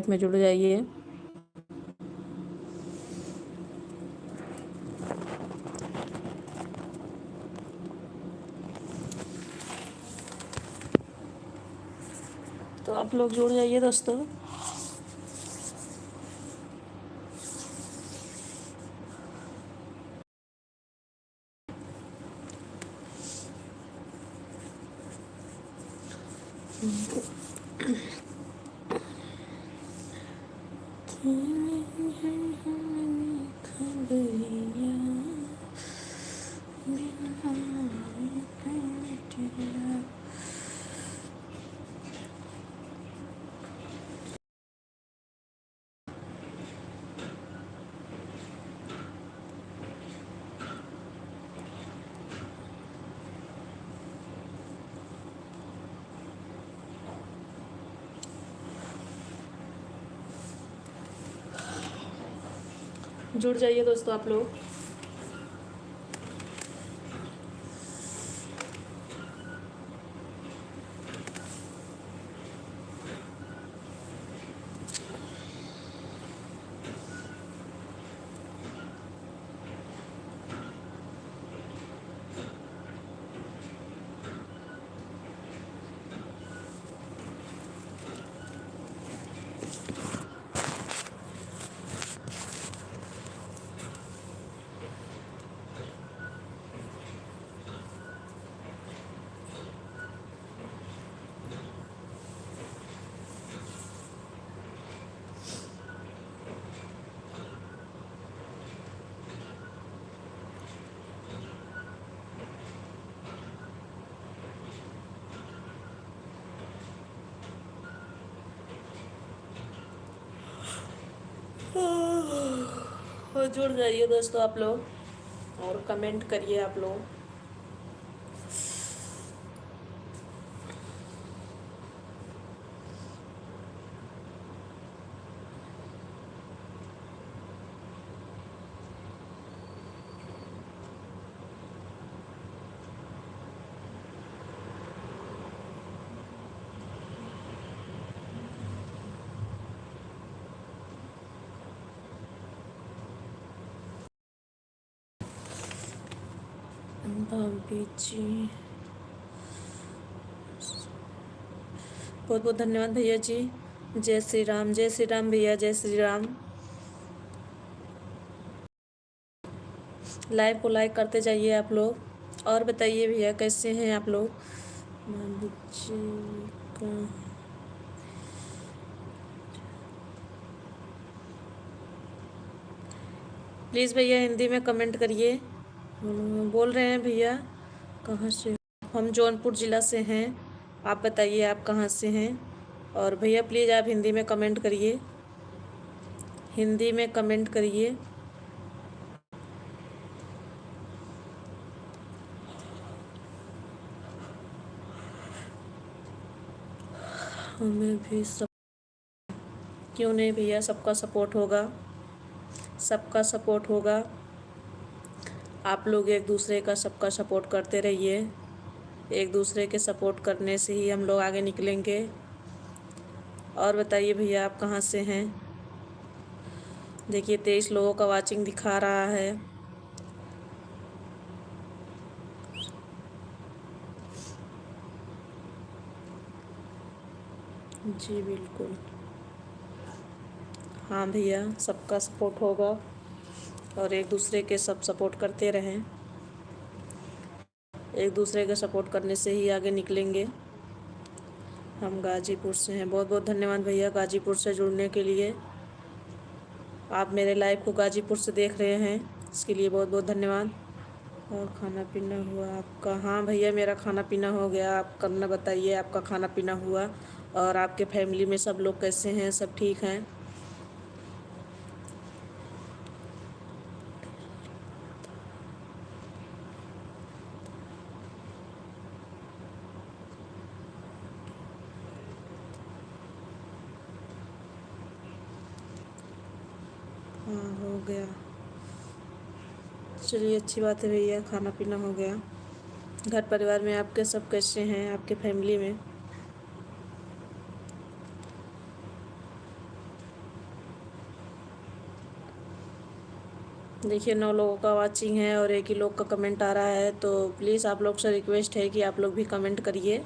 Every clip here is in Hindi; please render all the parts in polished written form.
में जुड़ जाइए। तो आप लोग जुड़ जाइए दोस्तों। जुड़ जाइए दोस्तों आप लोग। और जुड़ जाइए दोस्तों आप लोग और कमेंट करिए आप लोग। भाभी जी बहुत बहुत धन्यवाद भैया जी। जय श्री राम, जय श्री राम भैया, जय श्री राम। लाइव को लाइक करते जाइए आप लोग। और बताइए भैया कैसे हैं आप लोग। भाभी जी का प्लीज़ भैया हिंदी में कमेंट करिए। बोल रहे हैं भैया कहाँ से। हम जौनपुर ज़िला से हैं। आप बताइए आप कहाँ से हैं। और भैया प्लीज़ आप हिंदी में कमेंट करिए, हिंदी में कमेंट करिए। हमें भी सब क्यों नहीं भैया, सबका सपोर्ट होगा, सबका सपोर्ट होगा। आप लोग एक दूसरे का सबका सपोर्ट करते रहिए। एक दूसरे के सपोर्ट करने से ही हम लोग आगे निकलेंगे। और बताइए भैया आप कहाँ से हैं। देखिए 23 लोगों का वाचिंग दिखा रहा है। जी बिल्कुल, हाँ भैया सबका सपोर्ट होगा और एक दूसरे के सब सपोर्ट करते रहें। एक दूसरे के सपोर्ट करने से ही आगे निकलेंगे। हम गाजीपुर से हैं। बहुत बहुत धन्यवाद भैया गाजीपुर से जुड़ने के लिए। आप मेरे लाइव को गाजीपुर से देख रहे हैं, इसके लिए बहुत बहुत धन्यवाद। और खाना पीना हुआ आपका। हाँ भैया मेरा खाना पीना हो गया। आप करना बताइए आपका खाना पीना हुआ। और आपके फैमिली में सब लोग कैसे हैं, सब ठीक हैं। हाँ हो गया, चलिए अच्छी बात है भैया, खाना पीना हो गया। घर परिवार में आपके सब कैसे हैं, आपके फैमिली में। देखिए 9 लोगों का वाचिंग है और एक ही लोग का कमेंट आ रहा है, तो प्लीज़ आप लोग से रिक्वेस्ट है कि आप लोग भी कमेंट करिए।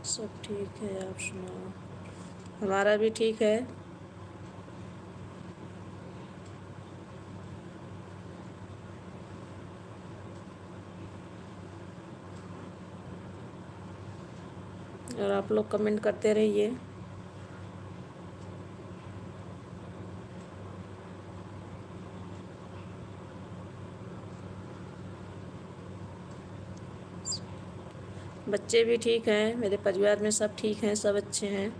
सब ठीक है, आप सुनाओ। हमारा भी ठीक है। और आप लोग कमेंट करते रहिए। बच्चे भी ठीक हैं, मेरे परिवार में सब ठीक हैं, सब अच्छे हैं।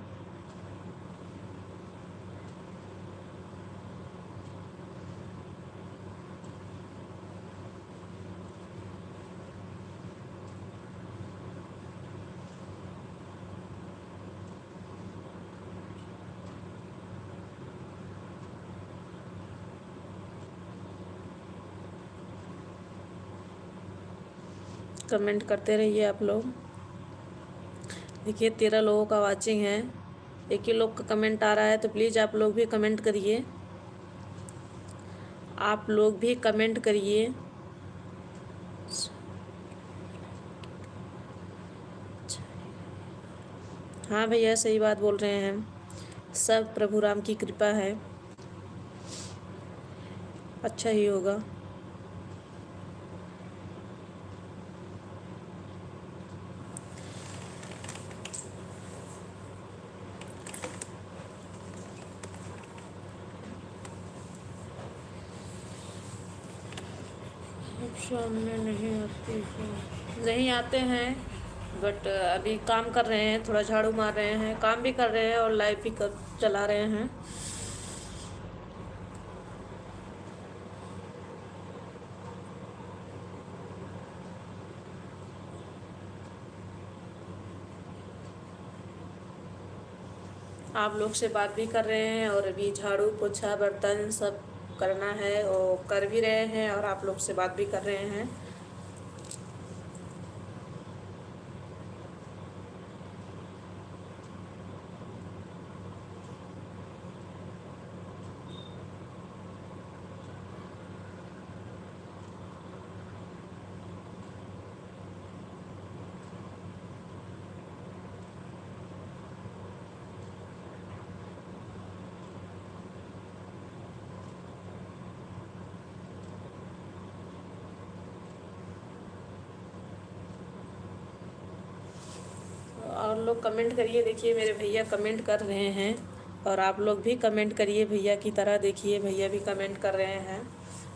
कमेंट करते रहिए आप लोग। देखिए 13 लोगों का वाचिंग है, एक ही लोग का कमेंट आ रहा है, तो प्लीज़ आप लोग भी कमेंट करिए। आप लोग भी कमेंट करिए। हाँ भैया, सही बात बोल रहे हैं। सब प्रभु राम की कृपा है, अच्छा ही होगा। सामने नहीं आते हैं, नहीं आते हैं, बट अभी काम कर रहे हैं, थोड़ा झाड़ू मार रहे हैं, काम भी कर रहे हैं और लाइव भी कर चला रहे हैं। आप लोग से बात भी कर रहे हैं और अभी झाड़ू पोछा बर्तन सब करना है और कर भी रहे हैं और आप लोग से बात भी कर रहे हैं। और लोग कमेंट करिए। देखिए मेरे भैया कमेंट कर रहे हैं और आप लोग भी कमेंट करिए भैया की तरह। देखिए भैया भी कमेंट कर रहे हैं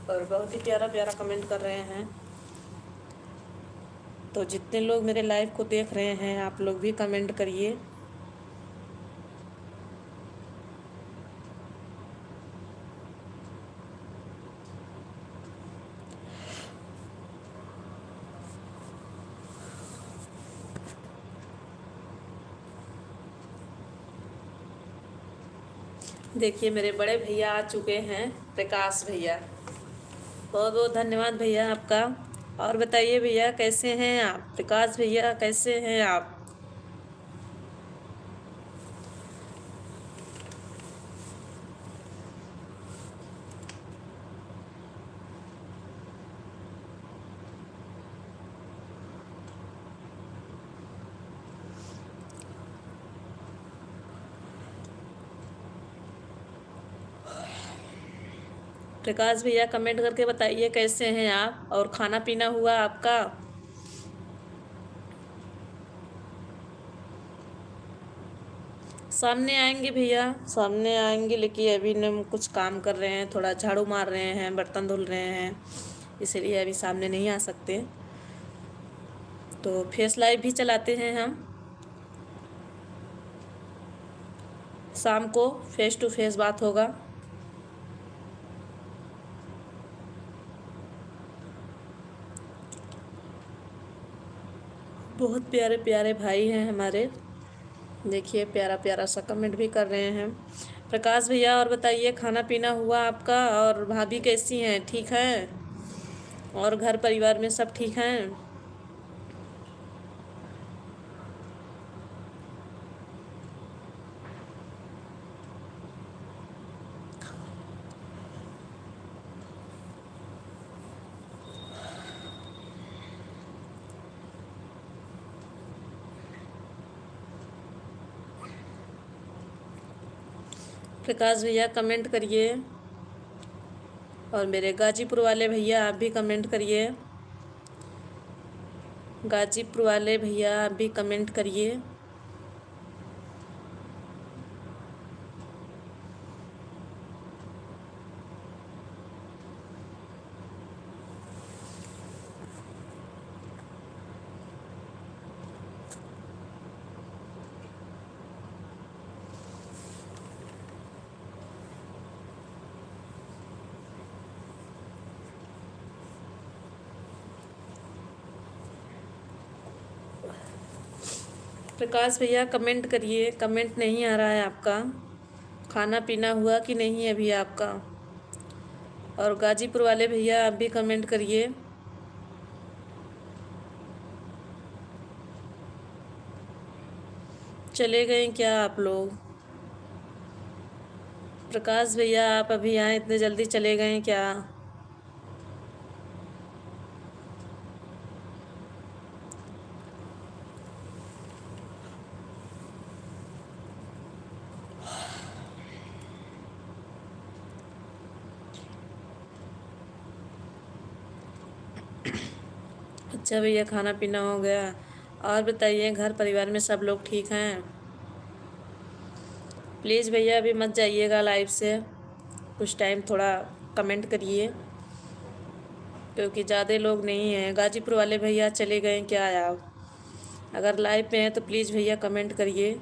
और बहुत ही प्यारा प्यारा कमेंट कर रहे हैं। तो जितने लोग मेरे लाइव को देख रहे हैं आप लोग भी कमेंट करिए। देखिए मेरे बड़े भैया आ चुके हैं, प्रकाश भैया। बहुत बहुत धन्यवाद भैया आपका। और बताइए भैया कैसे हैं आप? प्रकाश भैया कैसे हैं आप? प्रकाश भैया कमेंट करके बताइए कैसे हैं आप और खाना पीना हुआ आपका? सामने आएंगे भैया, सामने आएंगे, लेकिन अभी हम कुछ काम कर रहे हैं, थोड़ा झाड़ू मार रहे हैं, बर्तन धुल रहे हैं, इसलिए अभी सामने नहीं आ सकते। तो फेस लाइव भी चलाते हैं हम, शाम को फेस टू फेस बात होगा। बहुत प्यारे प्यारे भाई हैं हमारे। देखिए प्यारा प्यारा सा कमेंट भी कर रहे हैं। प्रकाश भैया और बताइए खाना पीना हुआ आपका? और भाभी कैसी हैं, ठीक हैं? और घर परिवार में सब ठीक हैं? प्रकाश भैया कमेंट करिए, और मेरे गाजीपुर वाले भैया आप भी कमेंट करिए। गाजीपुर वाले भैया आप भी कमेंट करिए। प्रकाश भैया कमेंट करिए, कमेंट नहीं आ रहा है आपका। खाना पीना हुआ कि नहीं अभी आपका? और गाजीपुर वाले भैया आप भी कमेंट करिए। चले गए क्या आप लोग? प्रकाश भैया आप अभी यहाँ इतने जल्दी चले गए क्या? अच्छा भैया, खाना पीना हो गया। और बताइए, घर परिवार में सब लोग ठीक हैं? प्लीज़ भैया अभी मत जाइएगा लाइव से, कुछ टाइम थोड़ा कमेंट करिए, क्योंकि ज़्यादा लोग नहीं हैं। गाजीपुर वाले भैया चले गए क्या आप? अगर लाइव में हैं तो प्लीज़ भैया कमेंट करिए।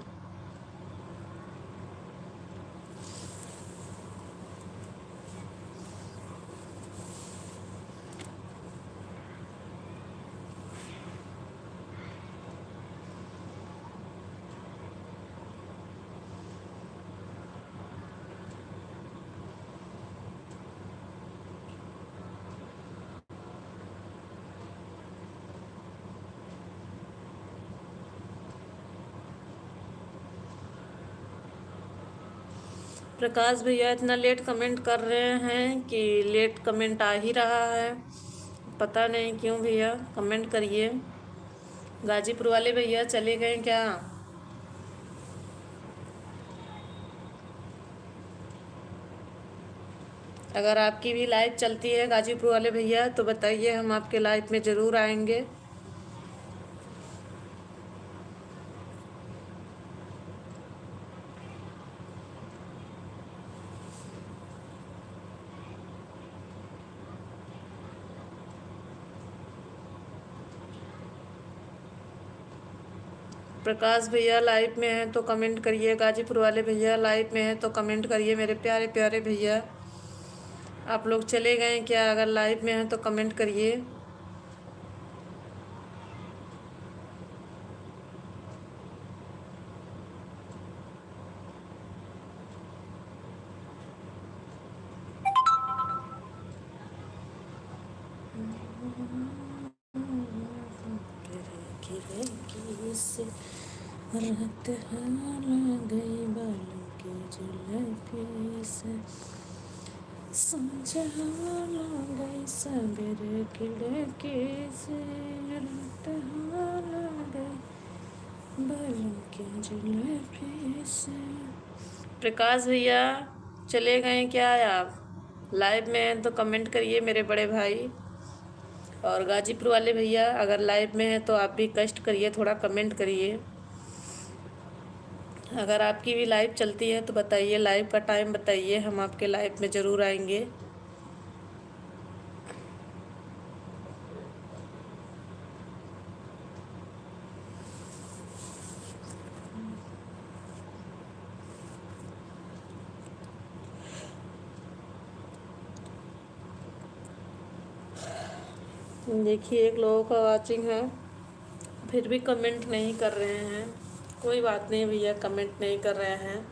प्रकाश भैया इतना लेट कमेंट कर रहे हैं कि लेट कमेंट आ ही रहा है, पता नहीं क्यों। भैया कमेंट करिए। गाजीपुर वाले भैया चले गए क्या? अगर आपकी भी लाइव चलती है गाजीपुर वाले भैया तो बताइए, हम आपके लाइव में ज़रूर आएंगे। प्रकाश भैया लाइव में हैं तो कमेंट करिए। गाजीपुर वाले भैया लाइव में हैं तो कमेंट करिए। मेरे प्यारे प्यारे भैया, आप लोग चले गए क्या? अगर लाइव में हैं तो कमेंट करिए। से रात हाला गई बालों की जुल्फी से, सांझ हाला गई सवेरे खिड़की से, रात हाला गई बालों की जुल्फी से। प्रकाश भैया चले गए क्या आप? लाइव में हैं तो कमेंट करिए मेरे बड़े भाई। और गाजीपुर वाले भैया अगर लाइव में हैं तो आप भी कष्ट करिए, थोड़ा कमेंट करिए। अगर आपकी भी लाइव चलती है तो बताइए, लाइव का टाइम बताइए, हम आपके लाइव में ज़रूर आएंगे। देखिए, एक लोगों का वाचिंग है, फिर भी कमेंट नहीं कर रहे हैं। कोई बात नहीं भैया, कमेंट नहीं कर रहे हैं।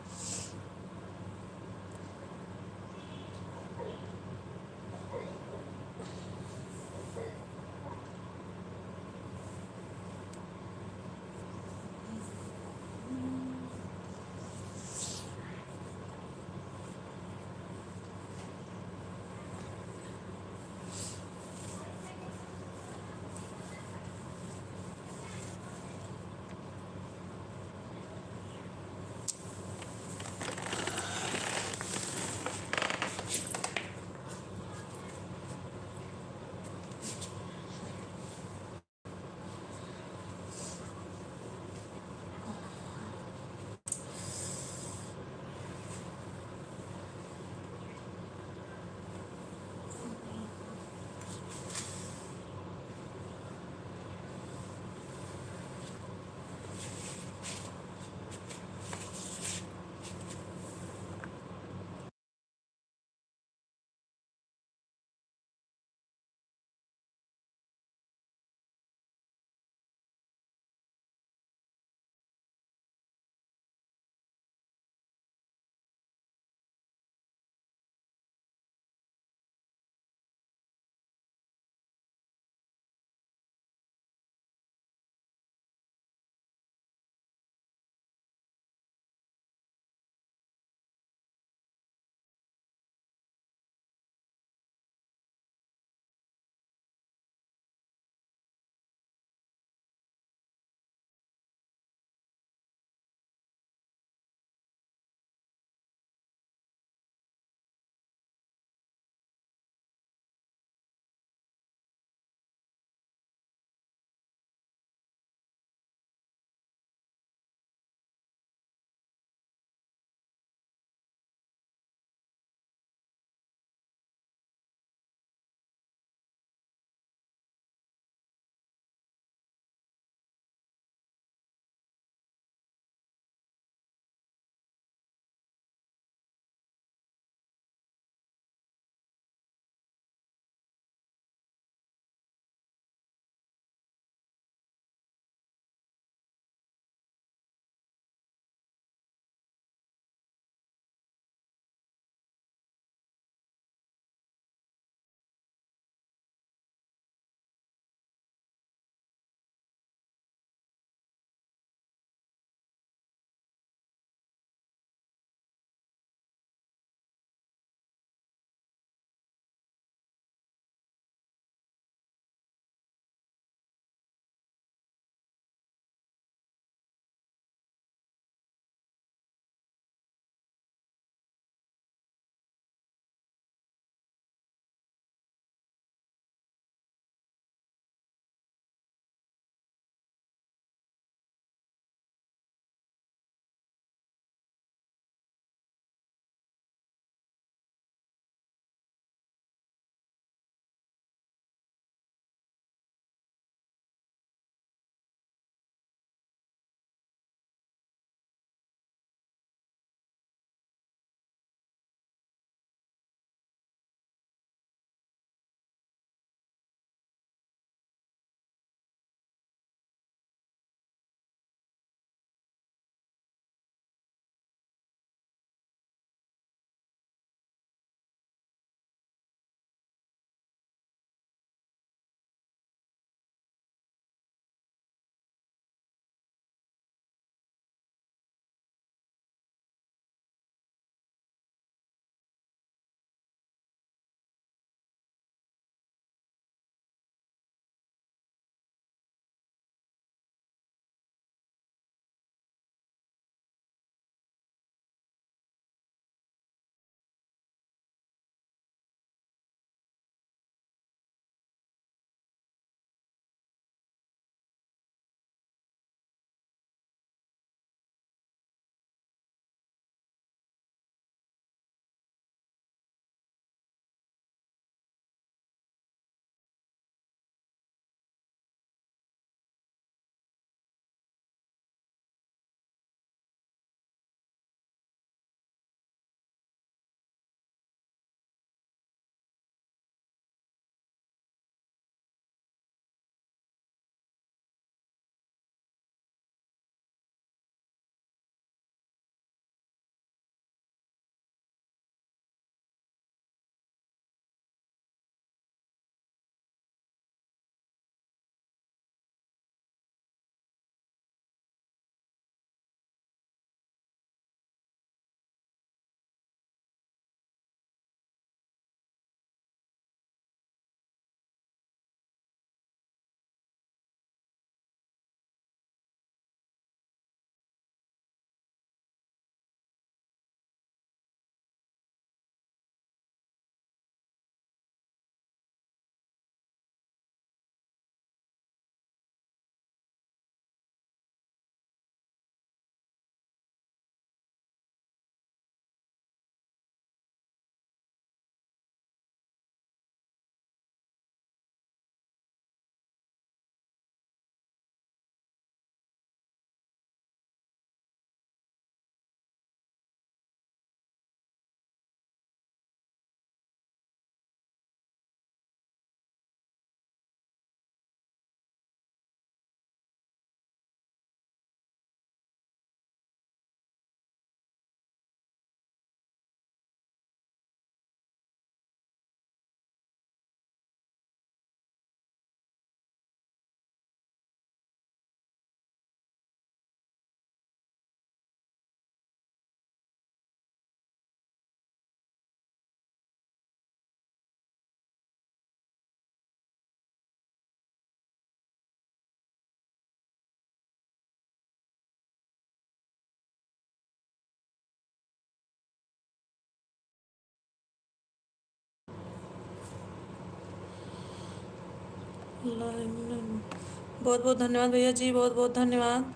बहुत बहुत धन्यवाद भैया जी, बहुत बहुत धन्यवाद।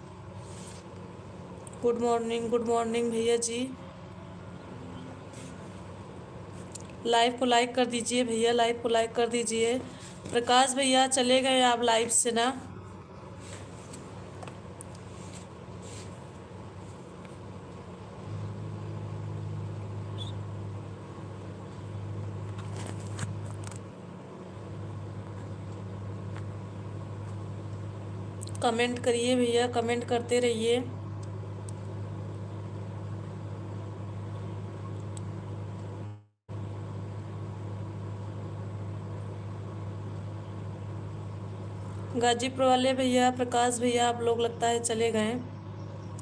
गुड मॉर्निंग भैया जी। लाइव को लाइक कर दीजिए भैया, लाइव को लाइक कर दीजिए। प्रकाश भैया चले गए आप लाइव से ना? कमेंट करिए भैया, कमेंट करते रहिए। गाजीपुर वाले भैया, प्रकाश भैया, आप लोग लगता है चले गए।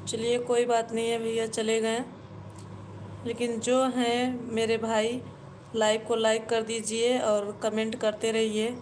चलिए कोई बात नहीं है भैया, चले गए। लेकिन जो हैं मेरे भाई, लाइव को लाइक कर दीजिए और कमेंट करते रहिए।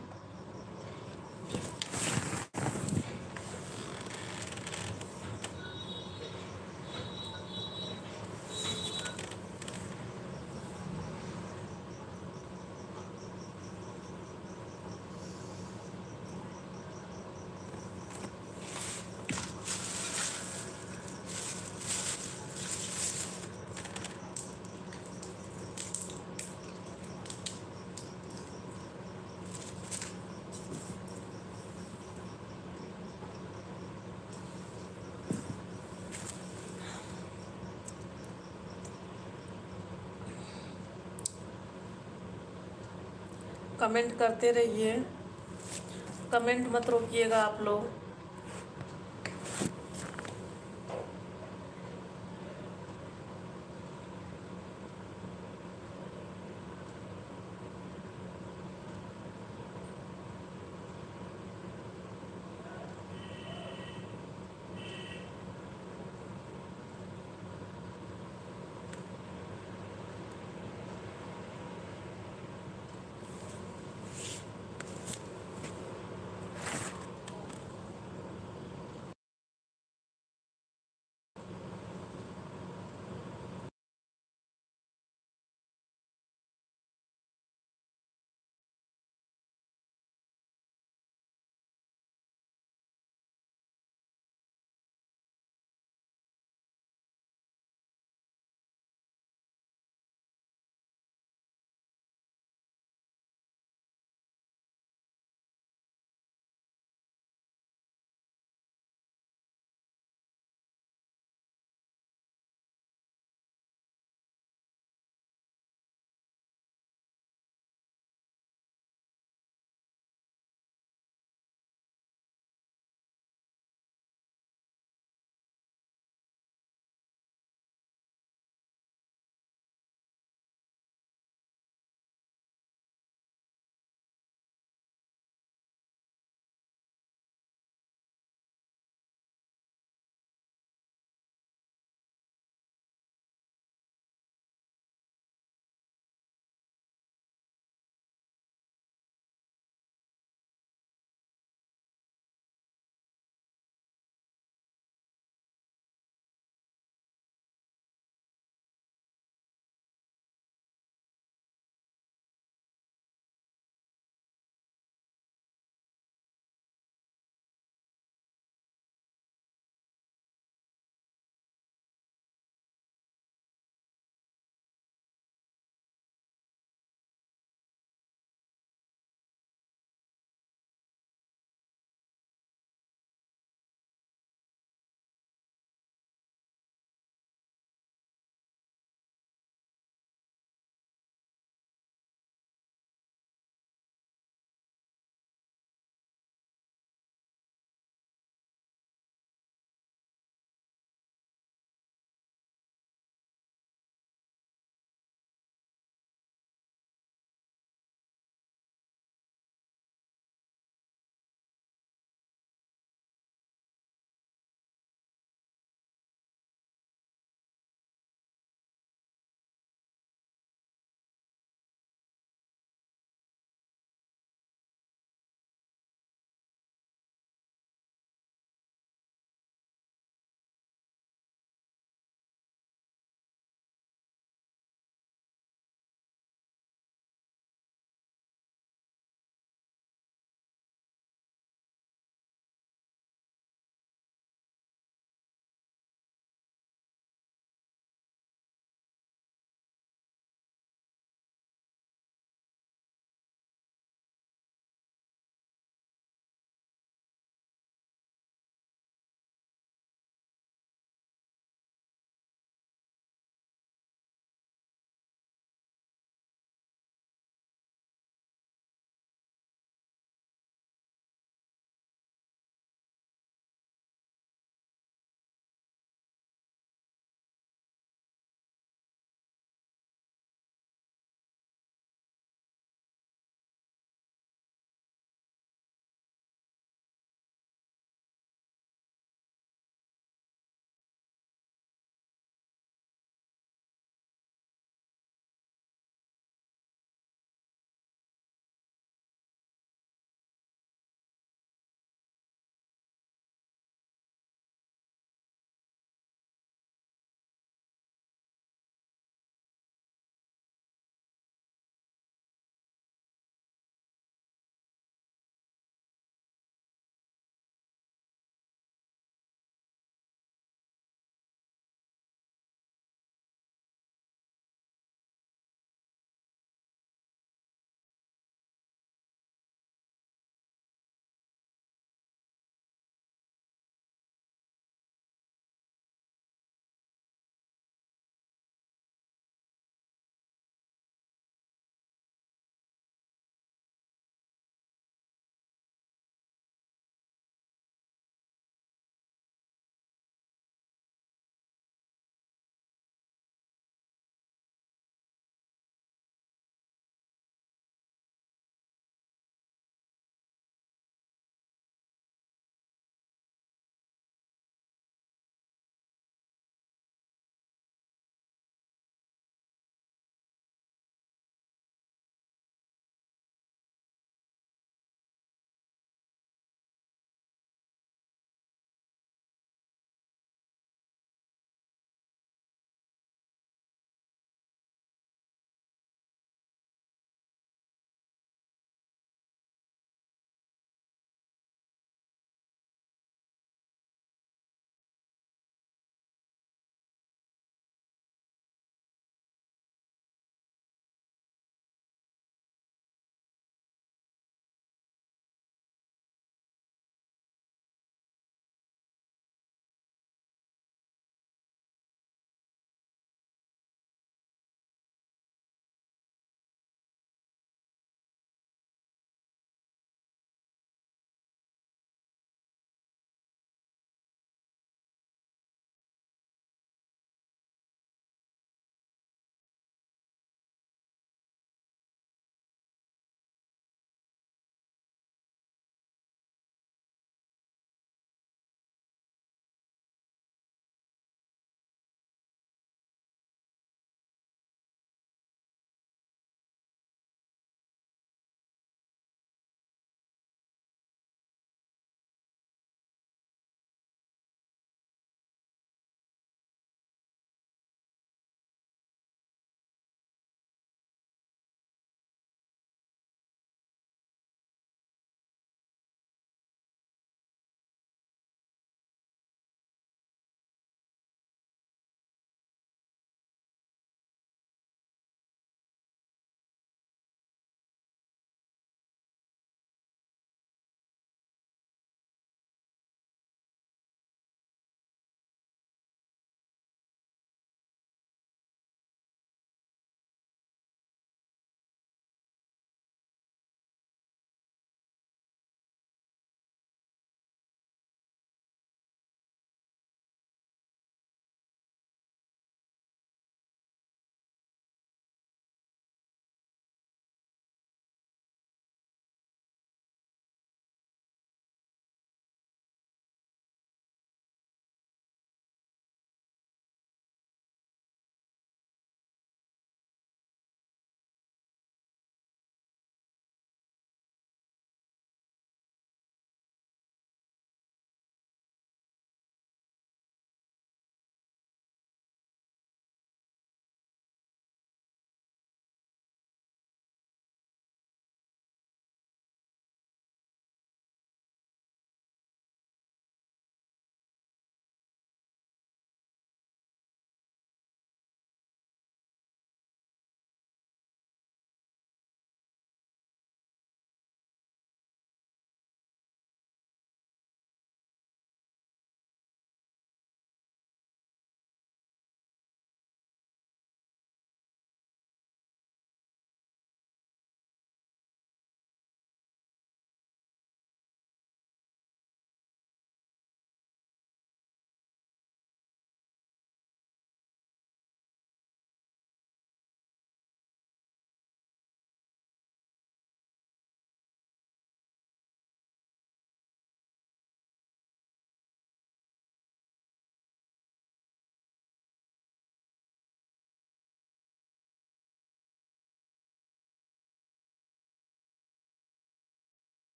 कमेंट करते रहिए, कमेंट मत रोकिएगा आप लोग।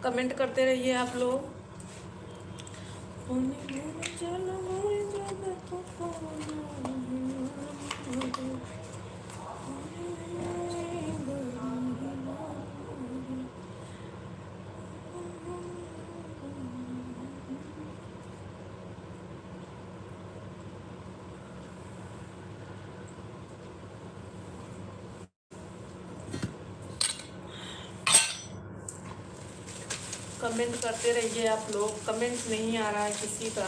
कमेंट करते रहिए आप लोग। कमेंट करते रहिए आप लोग। कमेंट नहीं आ रहा है किसी का।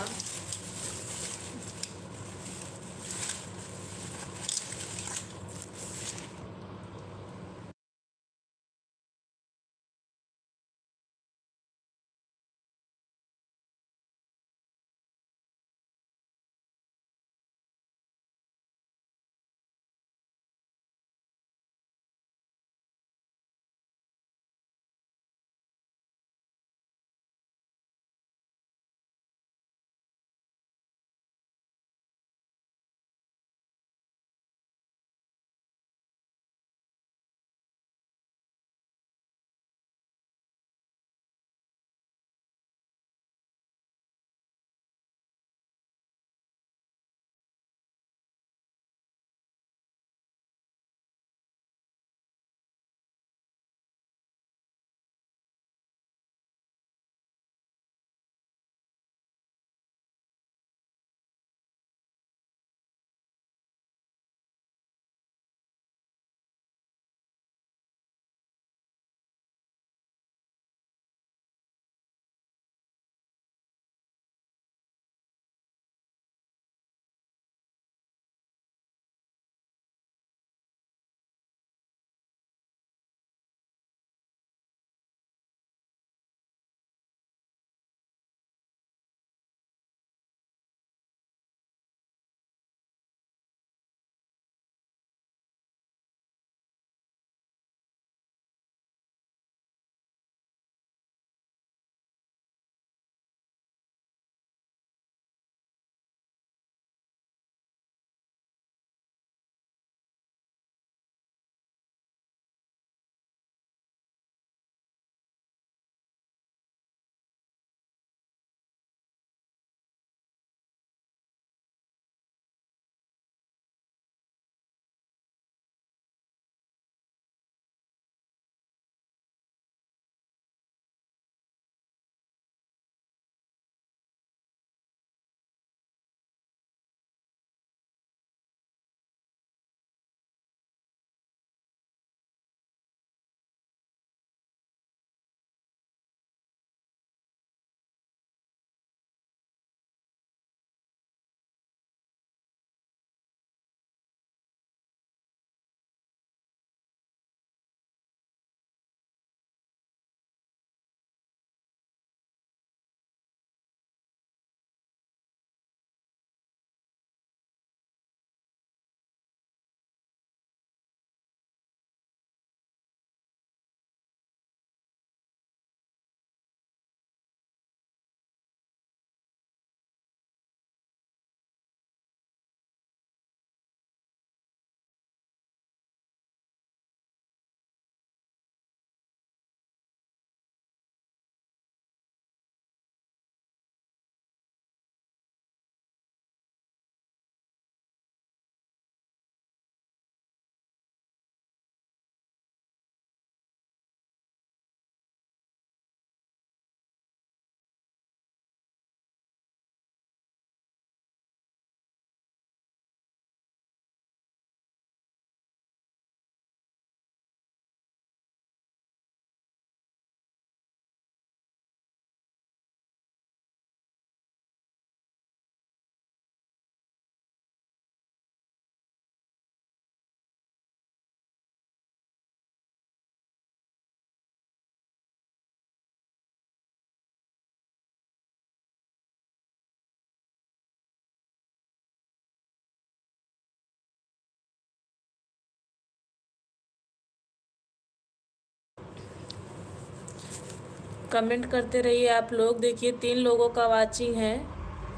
कमेंट करते रहिए आप लोग। देखिए 3 लोगों का वाचिंग है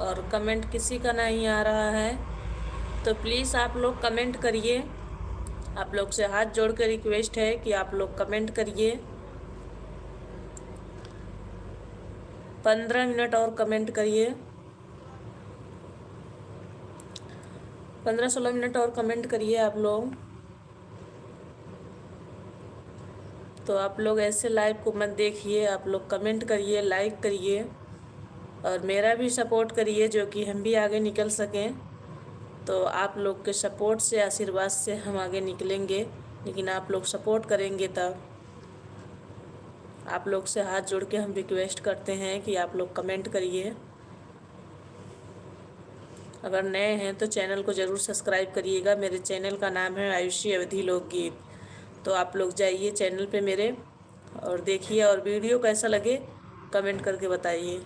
और कमेंट किसी का नहीं आ रहा है, तो प्लीज़ आप लोग कमेंट करिए। आप लोग से हाथ जोड़ कर रिक्वेस्ट है कि आप लोग कमेंट करिए। 15 मिनट और कमेंट करिए, 15-16 मिनट और कमेंट करिए आप लोग। तो आप लोग ऐसे लाइव को मत देखिए, आप लोग कमेंट करिए, लाइक करिए और मेरा भी सपोर्ट करिए, जो कि हम भी आगे निकल सकें। तो आप लोग के सपोर्ट से, आशीर्वाद से हम आगे निकलेंगे, लेकिन आप लोग सपोर्ट करेंगे तब। आप लोग से हाथ जोड़ के हम रिक्वेस्ट करते हैं कि आप लोग कमेंट करिए। अगर नए हैं तो चैनल को ज़रूर सब्सक्राइब करिएगा। मेरे चैनल का नाम है आयुषी अवधी लोकगीत। तो आप लोग जाइए चैनल पे मेरे और देखिए, और वीडियो कैसा लगे कमेंट करके बताइए।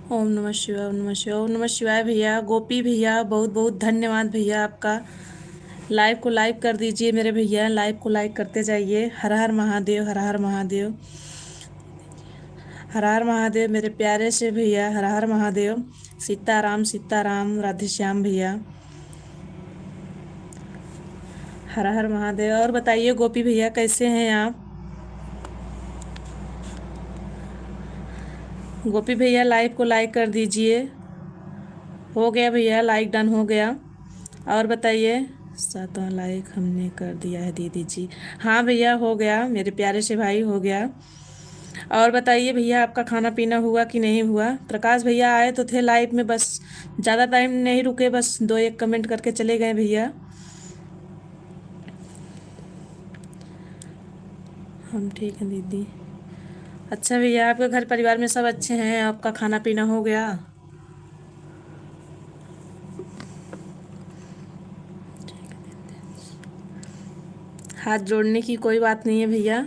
ओम नमः शिवाय, ओम नमः शिवाय, ओम नमः शिवाय। भैया गोपी भैया, बहुत बहुत धन्यवाद भैया आपका। लाइव को लाइक कर दीजिए मेरे भैया, लाइव को लाइक करते जाइए। हर हर महादेव, हर हर महादेव, हर हर महादेव मेरे प्यारे से भैया, हर हर महादेव। सीताराम सीताराम, राधे श्याम भैया, हर हर महादेव। और बताइए गोपी भैया कैसे हैं आप? गोपी भैया लाइव को लाइक कर दीजिए। हो गया भैया, लाइक डन हो गया। और बताइए, 7वां लाइक हमने कर दिया है दीदी जी। हाँ भैया हो गया, मेरे प्यारे से भाई हो गया। और बताइए भैया, आपका खाना पीना हुआ कि नहीं हुआ? प्रकाश भैया आए तो थे लाइव में, बस ज़्यादा टाइम नहीं रुके, बस 2-1 कमेंट करके चले गए भैया। हम ठीक हैं दीदी। अच्छा भैया, आपके घर परिवार में सब अच्छे हैं? आपका खाना पीना हो गया? हाथ जोड़ने की कोई बात नहीं है भैया।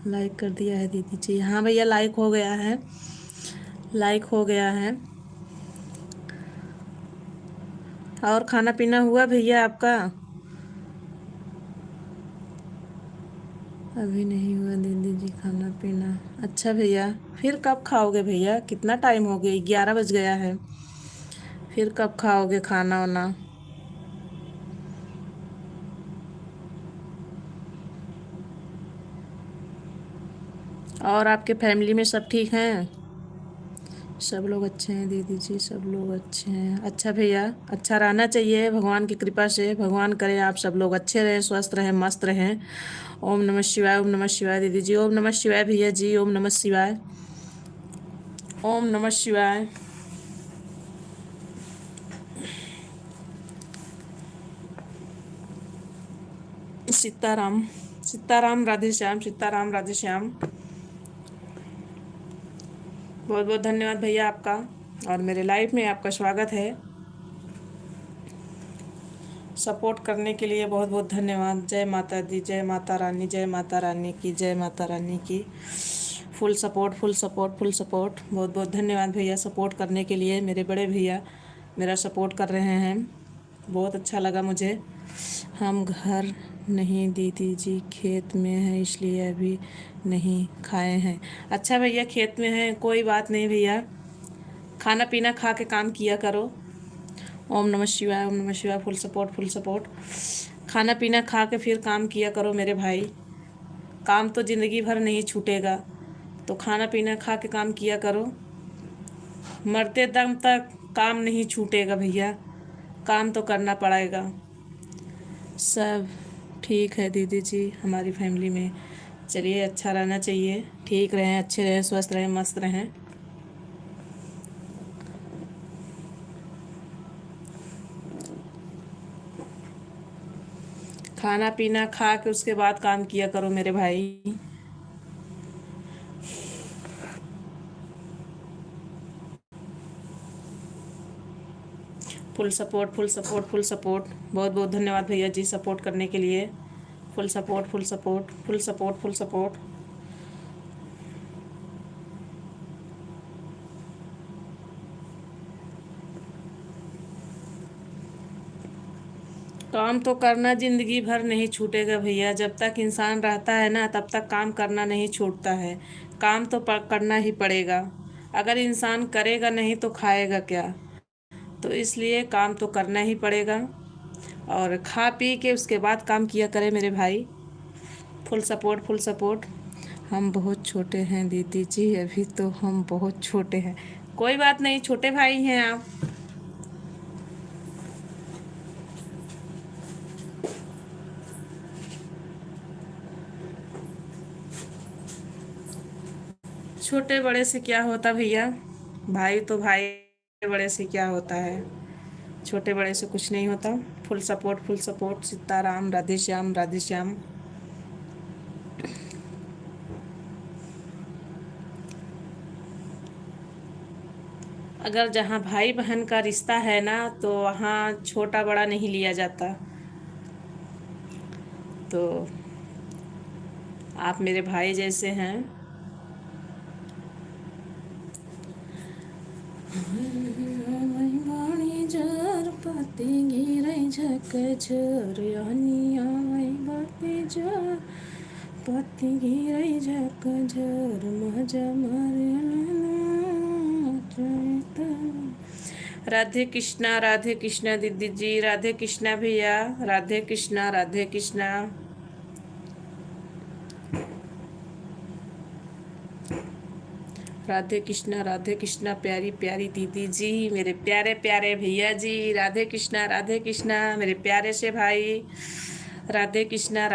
लाइक कर दिया है दीदी जी। हाँ भैया लाइक हो गया है, लाइक हो गया है। और खाना पीना हुआ भैया आपका? अभी नहीं हुआ दीदी जी खाना पीना। अच्छा भैया, फिर कब खाओगे भैया? कितना टाइम हो गया, 11 बज गया है। फिर कब खाओगे खाना वाना? और आपके फैमिली में सब ठीक हैं? सब लोग अच्छे हैं दीदी जी, सब लोग अच्छे हैं। अच्छा भैया, अच्छा रहना चाहिए भगवान की कृपा से। भगवान करे आप सब लोग अच्छे रहें, स्वस्थ रहें, मस्त रहें। ओम नमः शिवाय, ओम नमः शिवाय दीदी जी, ओम नमः शिवाय भैया जी, ओम नमः शिवाय, ओम नमः शिवाय। सीताराम सीताराम, राधे श्याम, सीताराम राधे श्याम। बहुत बहुत धन्यवाद भैया आपका, और मेरे लाइव में आपका स्वागत है। सपोर्ट करने के लिए बहुत बहुत धन्यवाद। जय माता दी, जय माता रानी, जय माता रानी की, जय माता रानी की। Full support, full support, full support. बहुत बहुत धन्यवाद भैया सपोर्ट करने के लिए। मेरे बड़े भैया मेरा सपोर्ट कर रहे हैं, बहुत अच्छा लगा मुझे। हम घर नहीं दीदी जी, खेत में हैं इसलिए अभी नहीं खाए हैं। अच्छा भैया खेत में हैं, कोई बात नहीं भैया, खाना पीना खा के काम किया करो। ओम नमः शिवाय, ओम नमः शिवाय, फुल सपोर्ट, फुल सपोर्ट। खाना पीना खा के फिर काम किया करो मेरे भाई। काम तो ज़िंदगी भर नहीं छूटेगा, तो खाना पीना खा के काम किया करो। मरते दम तक काम नहीं छूटेगा भैया, काम तो करना पड़ेगा। सब ठीक है दीदी जी हमारी फैमिली में। चलिए, अच्छा रहना चाहिए, ठीक रहें, अच्छे रहें, स्वस्थ रहें, मस्त रहें। खाना पीना खा के उसके बाद काम किया करो मेरे भाई। Full support, full support, full support. बहुत बहुत धन्यवाद भैया जी सपोर्ट करने के लिए। Full support, full support, full support, full support. काम तो करना ज़िंदगी भर नहीं छूटेगा भैया, जब तक इंसान रहता है ना तब तक काम करना नहीं छूटता है। काम तो करना ही पड़ेगा। अगर इंसान करेगा नहीं तो खाएगा क्या? तो इसलिए काम तो करना ही पड़ेगा, और खा पी के उसके बाद काम किया करे मेरे भाई। Full support, full support. हम बहुत छोटे हैं दीदी जी, अभी तो हम बहुत छोटे हैं। कोई बात नहीं, छोटे भाई हैं आप। छोटे बड़े से क्या होता भैया, भाई तो भाई, बड़े से क्या होता है, छोटे बड़े से कुछ नहीं होता। Full support, full support. Sitaram, Radhe Shyam, Radhe Shyam. अगर जहाँ भाई बहन का रिश्ता है ना तो वहाँ छोटा बड़ा नहीं लिया जाता। तो आप मेरे भाई जैसे हैं। बाणी जर पति गिरै झकझोर अनि आमै बाती जर पति गिरै झकझोर मजा मारे राधे कृष्णा दीदी जी, राधे कृष्णा भैया, राधे कृष्णा राधे कृष्णा। राधे कृष्णा प्यारी प्यारी दीदी जी, मेरे प्यारे प्यारे भैया जी, राधे कृष्णा मेरे प्यारे से भाई, राधे कृष्णा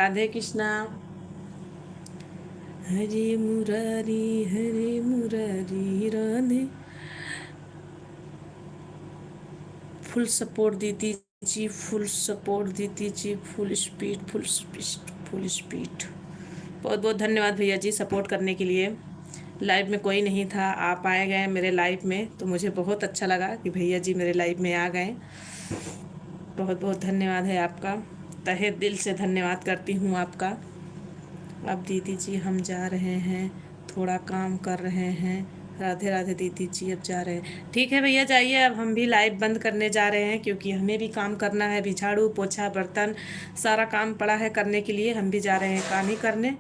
हरे मुरारी राधे। फुल सपोर्ट दीदी जी, फुल सपोर्ट दीदी जी, फुल स्पीड। बहुत बहुत धन्यवाद भैया जी सपोर्ट करने के लिए। लाइव में कोई नहीं था, आप आए गए मेरे लाइव में, तो मुझे बहुत अच्छा लगा कि भैया जी मेरे लाइव में आ गए। बहुत बहुत धन्यवाद है आपका, तहे दिल से धन्यवाद करती हूँ आपका। अब दीदी जी हम जा रहे हैं, थोड़ा काम कर रहे हैं। राधे राधे दीदी जी, अब जा रहे हैं। ठीक है भैया जाइए, अब हम भी लाइव बंद करने जा रहे हैं, क्योंकि हमें भी काम करना है। भी झाड़ू पोछा बर्तन सारा काम पड़ा है करने के लिए, हम भी जा रहे हैं काम ही करने।